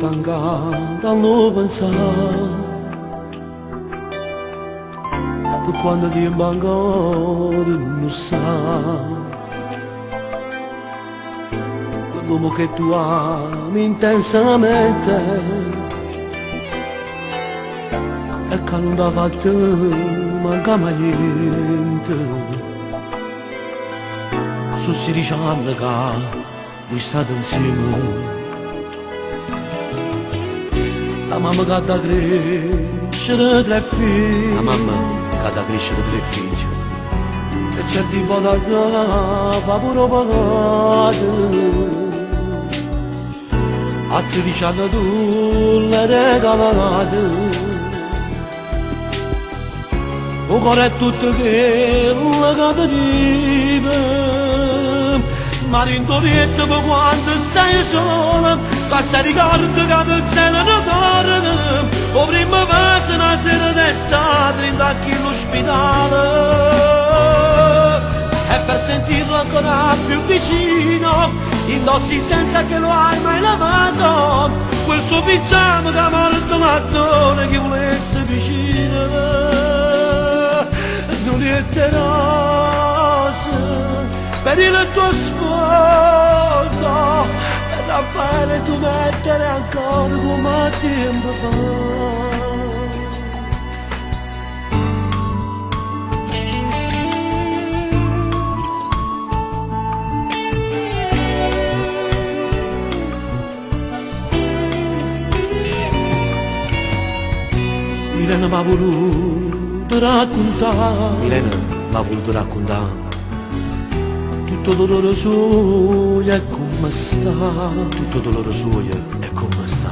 stancata a non pensare per quando tempo ancora non sa. Dopo che tu ami intensamente e che non ti ha fatto manca mai niente, su 16 anni che voi state insieme, la mamma che da crescere 3 figli, la mamma che da crescere 3 figli, e certi volte fa pure pagato. A 13 anni tu le regalate, o cuore è tutto che la cadeva, ma l'intorietto per quando sei sola, se ricordi che ti cielo ricorda, o prima fase una sera d'estate, indacchi l'ospedale, e per sentirlo ancora più vicino, indossi senza che lo hai mai lavato, quel suo pigiama che ha morto l'attore che volesse vicino. Giuliette rose per il tuo sposo, per Raffaele tu mettere ancora come a tempo fa. Milena m'ha voluto raccontare, Milena m'ha voluto raccontare tutto dolore suo e come sta, tutto dolore suo e come sta.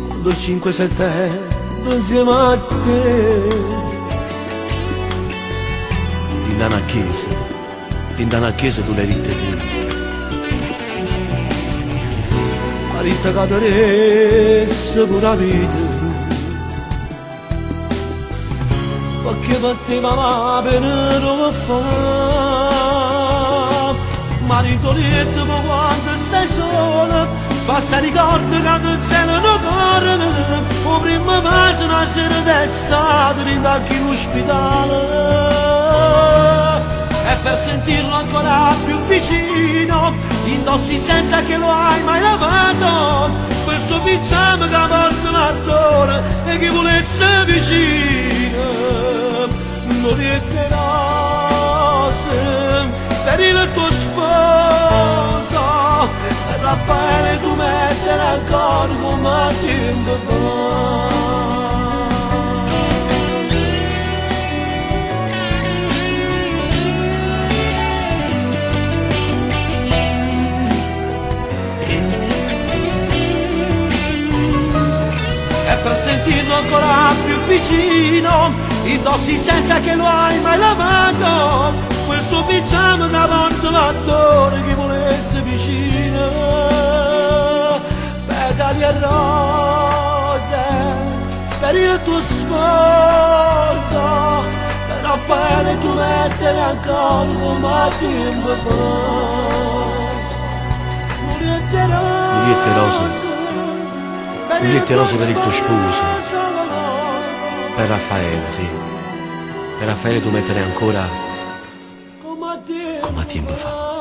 Quando il 5 settembre insieme a te, in una chiesa tu l'hai ritta sì, ma ritta cadresse pure la vita, che batteva la pena lo fa, ma ricordo quando sei sola, fa se ricordo che ti cielo non corre, o prima fase una sera d'estate, rindacchi l'ospedale, e per sentirlo ancora più vicino, indossi senza che lo hai mai lavato, questo pigiama che porta l'attore e che volesse vicino. Gloriette rose per il tuo sposo, per Raffaele tu mettere ancora come a tempo fa. E per sentirlo ancora più vicino, indossi senza che lo hai mai lavato, quel suo pigiama da porta l'attore che volesse vicino, petali e rose per il tuo sposo, per Raffaele tu mettere ancora come a tempo fa. Giuliette rose per il tuo sposo, per Raffaele, sì. Per Raffaele tu mettere ancora come a tempo fa.